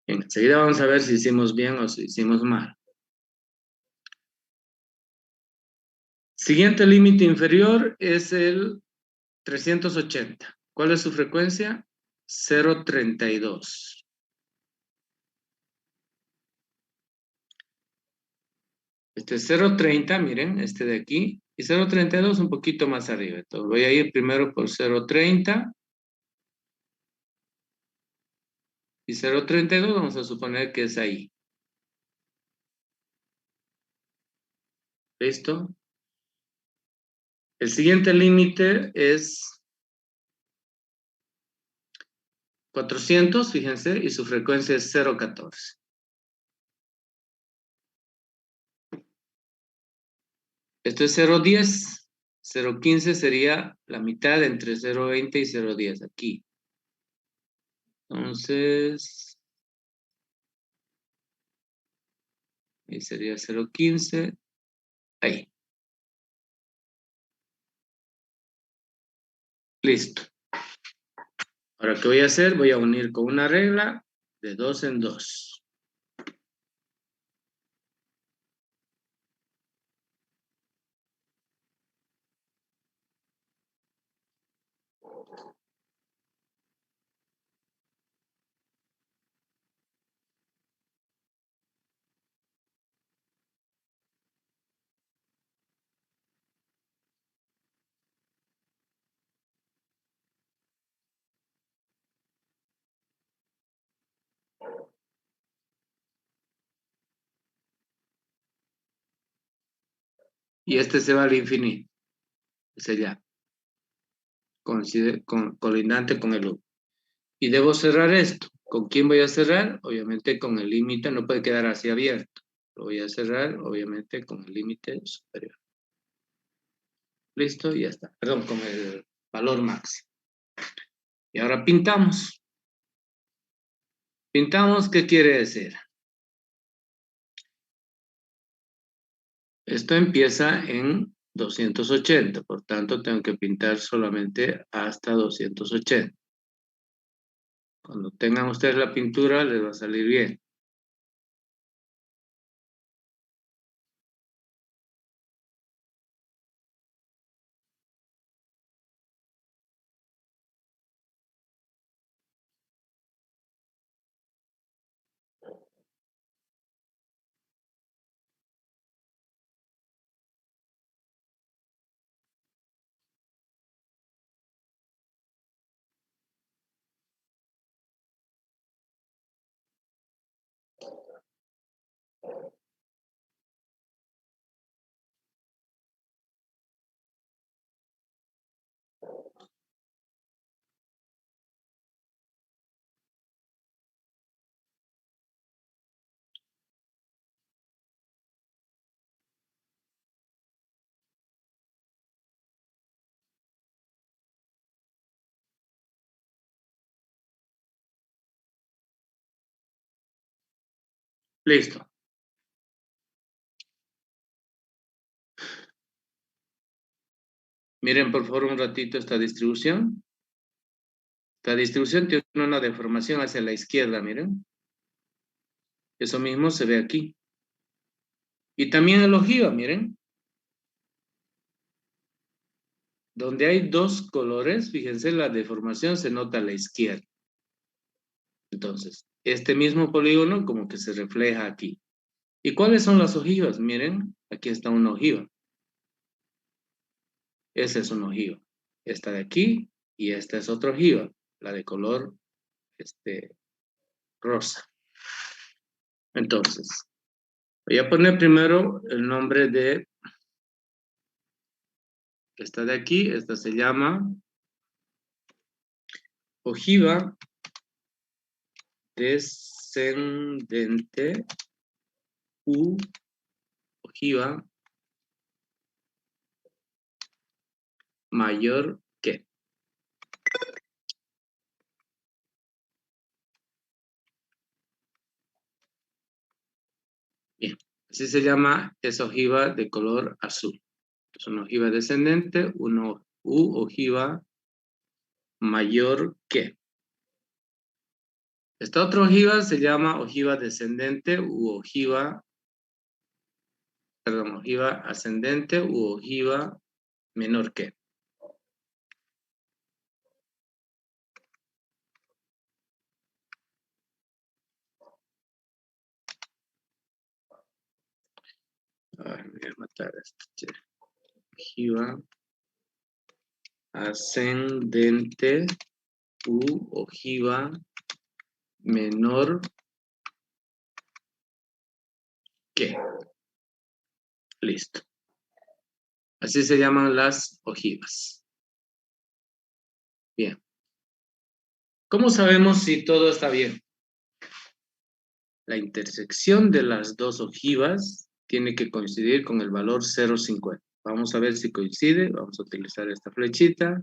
Bien, enseguida vamos a ver si hicimos bien o si hicimos mal. Siguiente límite inferior es el 380. ¿Cuál es su frecuencia? 0.32. Este es 0.30, miren, este de aquí. Y 0.32 un poquito más arriba. Entonces voy a ir primero por 0.30. Y 0.32 vamos a suponer que es ahí. ¿Listo? El siguiente límite es 400, fíjense, y su frecuencia es 0.14. Esto es 0.10. 0.15 sería la mitad entre 0.20 y 0.10 aquí. Entonces, ahí sería 0.15. Ahí. Listo. Ahora, ¿qué voy a hacer? Voy a unir con una regla de 2 en 2. Y este se va al infinito. Sería colindante con el 1. Y debo cerrar esto. ¿Con quién voy a cerrar? Obviamente con el límite, no puede quedar así abierto. Lo voy a cerrar, obviamente, con el límite superior. Listo, y ya está. Perdón, con el valor máximo. Y ahora pintamos. Pintamos, ¿qué quiere decir? Esto empieza en 280, por tanto tengo que pintar solamente hasta 280. Cuando tengan ustedes la pintura, les va a salir bien. Listo. Miren por favor un ratito esta distribución. Esta distribución tiene una deformación hacia la izquierda, miren. Eso mismo se ve aquí. Y también el ojiva, miren. Donde hay dos colores, fíjense, la deformación se nota a la izquierda. Entonces, este mismo polígono como que se refleja aquí. ¿Y cuáles son las ojivas? Miren, aquí está una ojiva. Esa es una ojiva. Esta de aquí y esta es otra ojiva, la de color rosa. Entonces, voy a poner primero el nombre de esta de aquí. Esta se llama ojiva descendente u ojiva mayor que. Bien, así se llama esa ojiva de color azul. Es una ojiva descendente, ojiva mayor que. Esta otra ojiva se llama ojiva descendente ojiva ascendente u ojiva menor que. Ay, me voy a matar esto. Ojiva ascendente u ojiva menor que. Listo. Así se llaman las ojivas. Bien. ¿Cómo sabemos si todo está bien? La intersección de las dos ojivas tiene que coincidir con el valor 0,50. Vamos a ver si coincide. Vamos a utilizar esta flechita.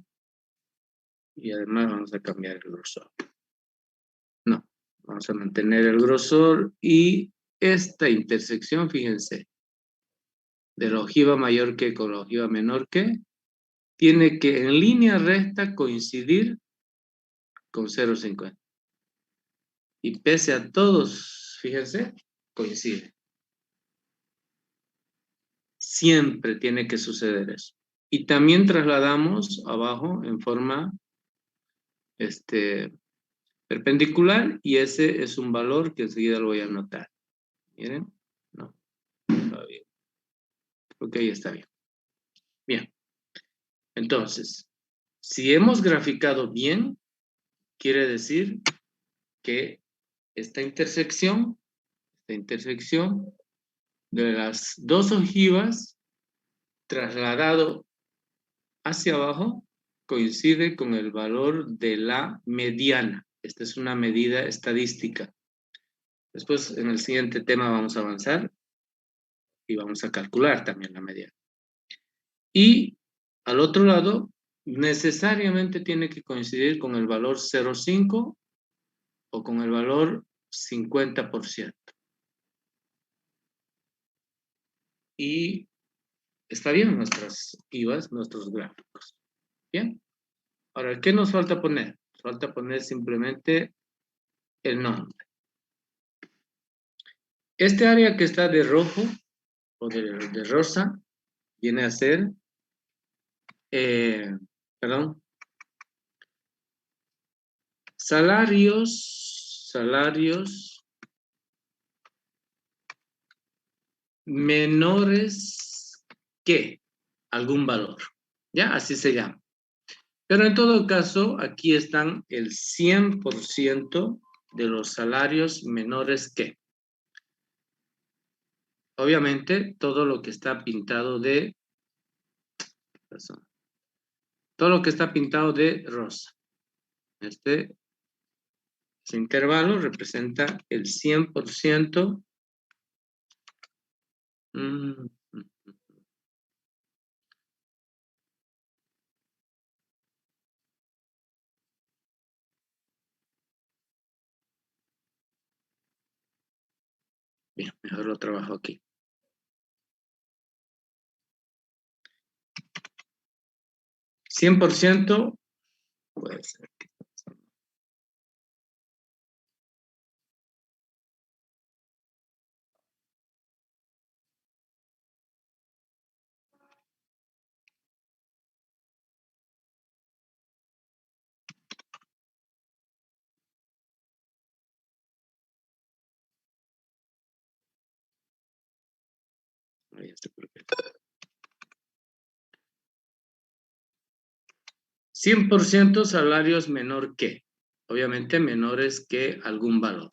Y además vamos a cambiar el grosor. No, vamos a mantener el grosor. Y esta intersección, fíjense, de la ojiva mayor que con la ojiva menor que, tiene que en línea recta coincidir con 0,50. Y pese a todos, fíjense, coincide. Siempre tiene que suceder eso. Y también trasladamos abajo en forma perpendicular y ese es un valor que enseguida lo voy a anotar. Miren, no, está bien. Ok, está bien. Bien, entonces, si hemos graficado bien, quiere decir que esta intersección de las dos ojivas trasladado hacia abajo coincide con el valor de la mediana. Esta es una medida estadística. Después, en el siguiente tema vamos a avanzar y vamos a calcular también la mediana. Y al otro lado, necesariamente tiene que coincidir con el valor 0,5 o con el valor 50%. Y está bien nuestras ojivas, nuestros gráficos. Bien. Ahora, ¿qué nos falta poner? Nos falta poner simplemente el nombre. Este área que está de rojo o de rosa viene a ser, salarios menores que algún valor. ¿Ya? Así se llama. Pero en todo caso, aquí están el 100% de los salarios menores que. Obviamente, todo lo que está pintado de rosa. Este intervalo representa el 100%. Bien, mejor lo trabajo aquí. 100% puede ser. Ahí está, perfecto. 100% salarios menor que. Obviamente menores que algún valor.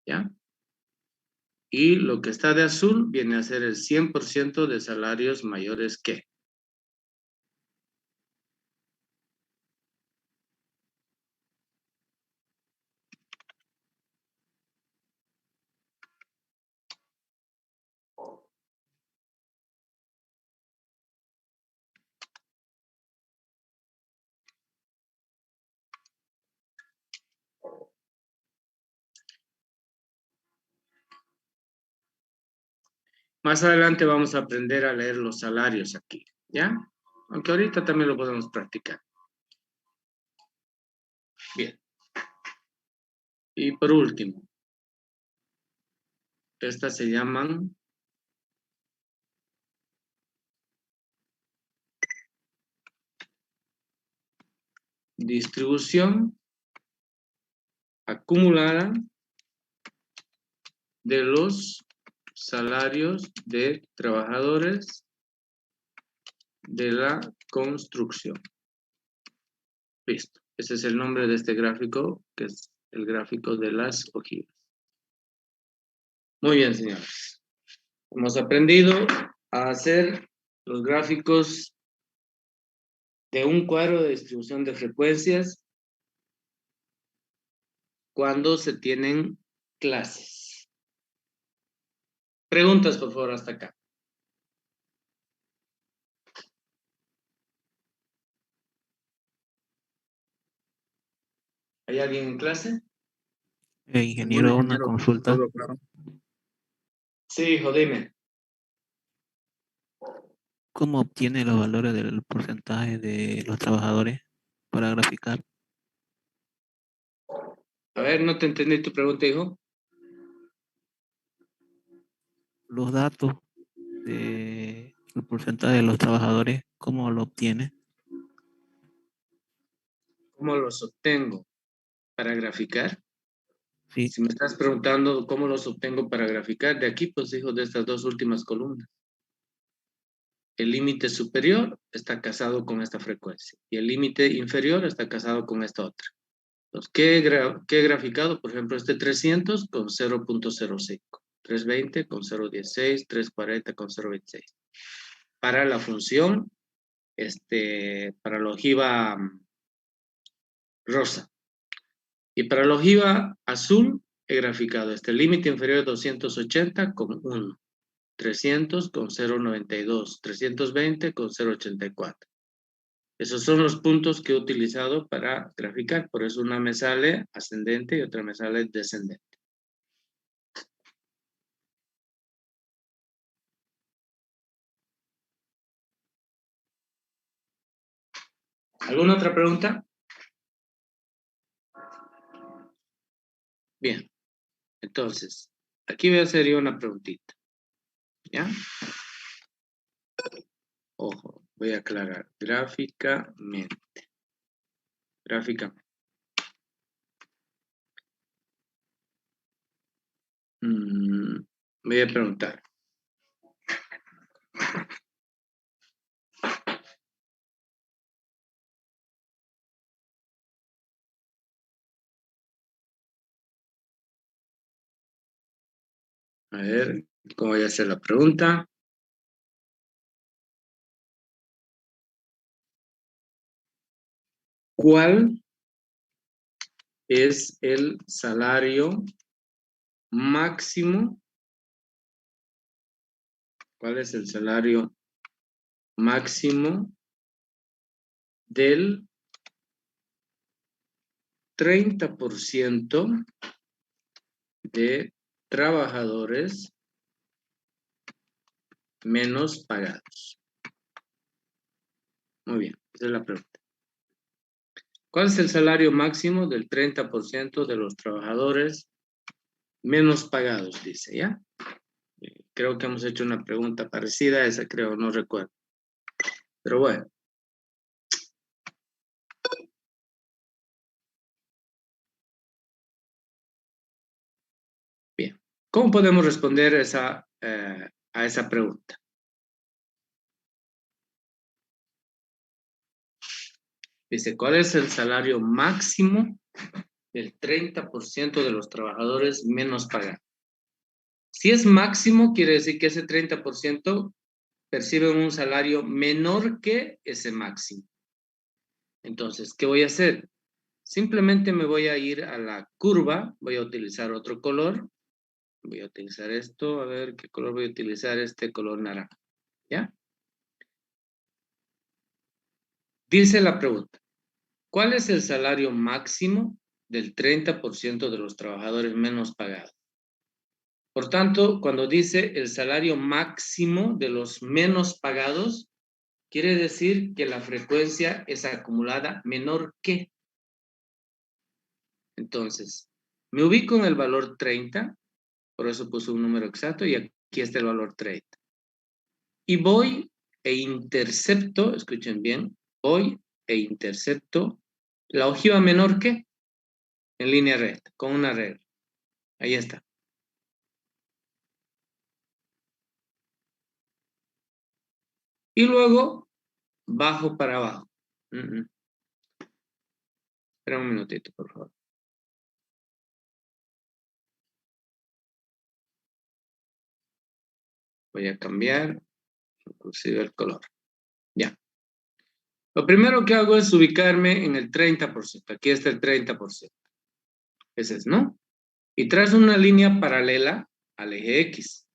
¿Ya? Y lo que está de azul viene a ser el 100% de salarios mayores que. Más adelante vamos a aprender a leer los salarios aquí, ¿ya? Aunque ahorita también lo podemos practicar. Bien. Y por último, estas se llaman distribución acumulada de los salarios de trabajadores de la construcción. Listo. Ese es el nombre de este gráfico, que es el gráfico de las ojivas. Muy bien, señores. Hemos aprendido a hacer los gráficos de un cuadro de distribución de frecuencias cuando se tienen clases. Preguntas, por favor, hasta acá. ¿Hay alguien en clase? Ingeniero, una consulta. Todo claro. Sí, hijo, dime. ¿Cómo obtiene los valores del porcentaje de los trabajadores para graficar? A ver, no te entendí tu pregunta, hijo. Los datos del porcentaje de los trabajadores, ¿cómo lo obtiene? ¿Cómo los obtengo para graficar? Sí, Si me estás preguntando cómo los obtengo para graficar, de aquí, pues, hijo, de estas dos últimas columnas. El límite superior está casado con esta frecuencia y el límite inferior está casado con esta otra. Entonces, ¿qué he graficado? Por ejemplo, este 300 con 0.05, 320 con 0.16, 340 con 0.26. Para la función, para la ojiva rosa. Y para la ojiva azul, he graficado este límite inferior de 280 con 1, 300 con 0.92, 320 con 0.84. Esos son los puntos que he utilizado para graficar, por eso una me sale ascendente y otra me sale descendente. ¿Alguna otra pregunta? Bien, entonces, aquí voy a hacer yo una preguntita, ¿ya? Ojo, voy a aclarar, gráficamente. Voy a preguntar. A ver, ¿cómo voy a hacer la pregunta? ¿Cuál es el salario máximo? ¿Cuál es el salario máximo del 30% de trabajadores menos pagados? Muy bien. Esa es la pregunta. ¿Cuál es el salario máximo del 30% de los trabajadores menos pagados? Dice, ¿ya? Creo que hemos hecho una pregunta parecida a esa, creo, no recuerdo. Pero bueno. Bien. ¿Cómo podemos responder a esa pregunta? Dice, ¿cuál es el salario máximo del 30% de los trabajadores menos pagados? Si es máximo, quiere decir que ese 30% perciben un salario menor que ese máximo. Entonces, ¿qué voy a hacer? Simplemente me voy a ir a la curva, voy a utilizar otro color, voy a utilizar esto, a ver qué color voy a utilizar, este color naranja, ¿ya? Dice la pregunta, ¿cuál es el salario máximo del 30% de los trabajadores menos pagados? Por tanto, cuando dice el salario máximo de los menos pagados, quiere decir que la frecuencia es acumulada menor que. Entonces, me ubico en el valor 30, por eso puse un número exacto y aquí está el valor 30. Y voy e intercepto, escuchen bien, voy e intercepto la ojiva menor que en línea recta, con una regla. Ahí está. Y luego bajo para abajo. Espera un minutito, por favor. Voy a cambiar inclusive el color. Ya. Lo primero que hago es ubicarme en el 30%. Aquí está el 30%. Ese es, ¿no? Y trazo una línea paralela al eje X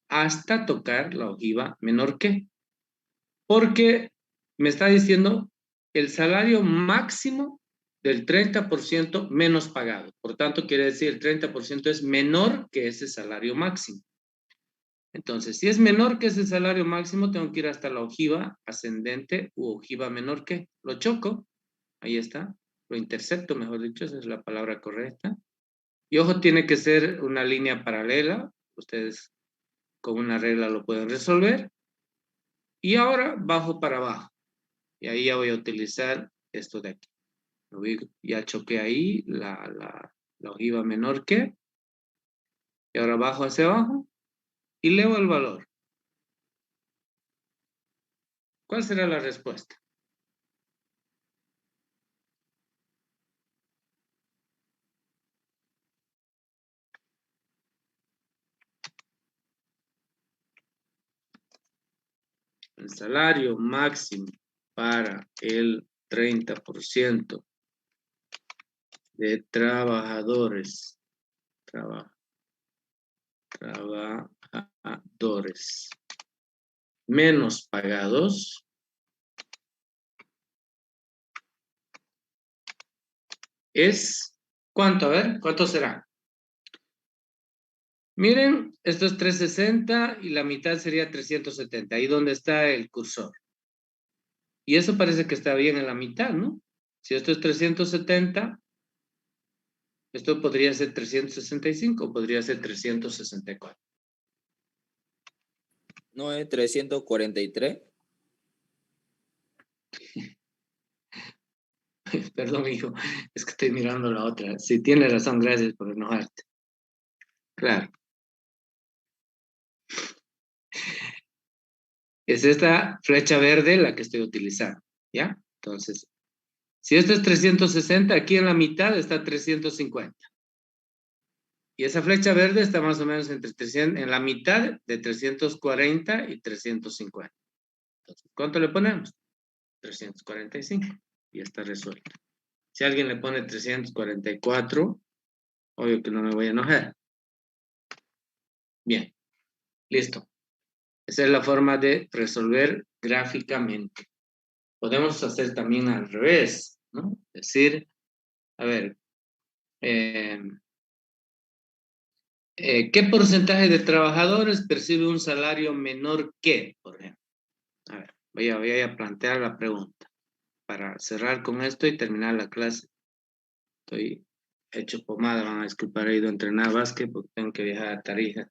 hasta tocar la ojiva menor que. Porque me está diciendo el salario máximo del 30% menos pagado. Por tanto, quiere decir el 30% es menor que ese salario máximo. Entonces, si es menor que ese salario máximo, tengo que ir hasta la ojiva ascendente u ojiva menor que. Lo choco, ahí está. Lo intercepto, mejor dicho, esa es la palabra correcta. Y ojo, tiene que ser una línea paralela. Ustedes con una regla lo pueden resolver. Y ahora bajo para abajo. Y ahí ya voy a utilizar esto de aquí. Ya choqué ahí la ojiva menor que. Y ahora bajo hacia abajo y leo el valor. ¿Cuál será la respuesta? El salario máximo para el 30% de trabajadores menos pagados es, ¿cuánto? A ver, ¿cuánto será? Miren, esto es 360 y la mitad sería 370, ahí donde está el cursor. Y eso parece que está bien en la mitad, ¿no? Si esto es 370, esto podría ser 365, podría ser 364. ¿No es 343? Perdón, hijo, es que estoy mirando la otra. Sí, tiene razón, gracias por enojarte. Claro. Es esta flecha verde la que estoy utilizando, ¿ya? Entonces, si esto es 360, aquí en la mitad está 350. Y esa flecha verde está más o menos entre 300, en la mitad de 340 y 350. Entonces, ¿cuánto le ponemos? 345. Y está resuelto. Si alguien le pone 344, obvio que no me voy a enojar. Bien, listo. Esa es la forma de resolver gráficamente. Podemos hacer también al revés, ¿no? Es decir, a ver, ¿qué porcentaje de trabajadores percibe un salario menor que, por ejemplo? A ver, voy a plantear la pregunta. para cerrar con esto y terminar la clase. Estoy hecho pomada, van a disculpar, he ido a entrenar básquet porque tengo que viajar a Tarija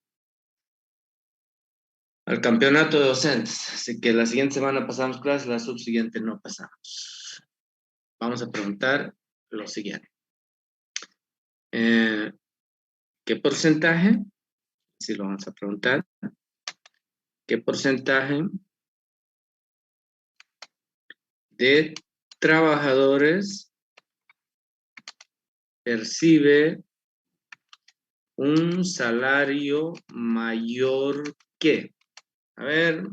al campeonato de docentes. Así que la siguiente semana pasamos clases, la subsiguiente no pasamos. Vamos a preguntar lo siguiente. ¿Qué porcentaje? Sí, lo vamos a preguntar. ¿Qué porcentaje de trabajadores percibe un salario mayor que? A ver,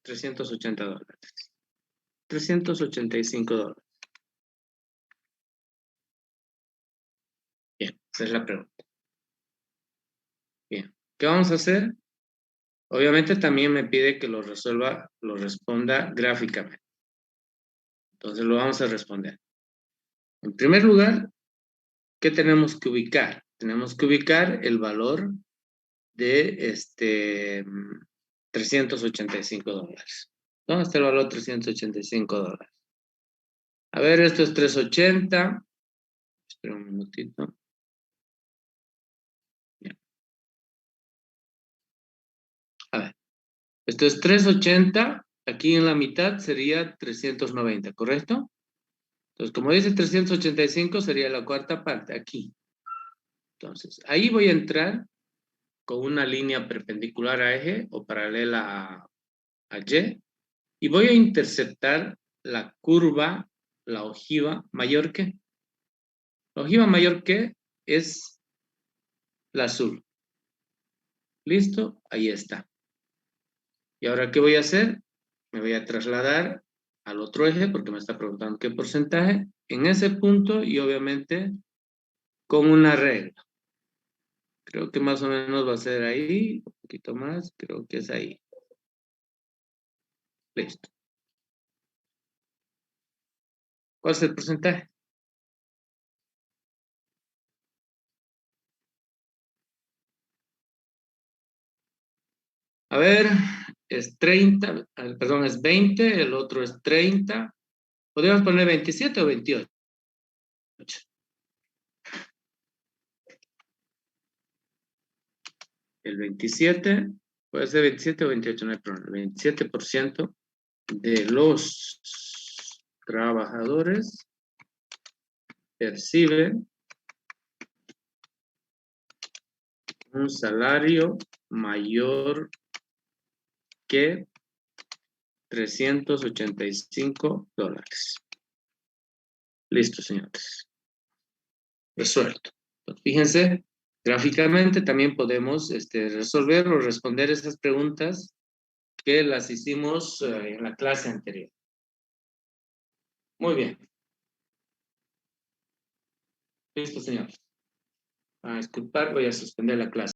$380. $385. Bien, esa es la pregunta. Bien, ¿qué vamos a hacer? Obviamente también me pide que lo responda gráficamente. Entonces lo vamos a responder. En primer lugar, ¿qué tenemos que ubicar? Tenemos que ubicar el valor de $385. ¿Dónde está el valor $385? A ver, esto es 380. Espera un minutito. Bien. A ver, esto es 380. Aquí en la mitad sería 390, ¿correcto? Entonces, como dice 385, sería la cuarta parte, aquí. Entonces, ahí voy a entrar con una línea perpendicular a eje o paralela a Y, y voy a interceptar la curva, la ojiva mayor que. La ojiva mayor que es la azul. ¿Listo? Ahí está. ¿Y ahora qué voy a hacer? Me voy a trasladar al otro eje porque me está preguntando qué porcentaje. En ese punto y obviamente con una regla. Creo que más o menos va a ser ahí, un poquito más, creo que es ahí. Listo. ¿Cuál es el porcentaje? A ver, es 30, perdón, es 20, el otro es 30. ¿Podríamos poner 27 o 28? El 27, puede ser 27 o 28, no hay problema. El 27% de los trabajadores perciben un salario mayor que $385. Listo, señores. Resuelto. Entonces, fíjense, gráficamente también podemos resolver o responder esas preguntas que las hicimos en la clase anterior. Muy bien. Listo, señores. A disculpar, voy a suspender la clase.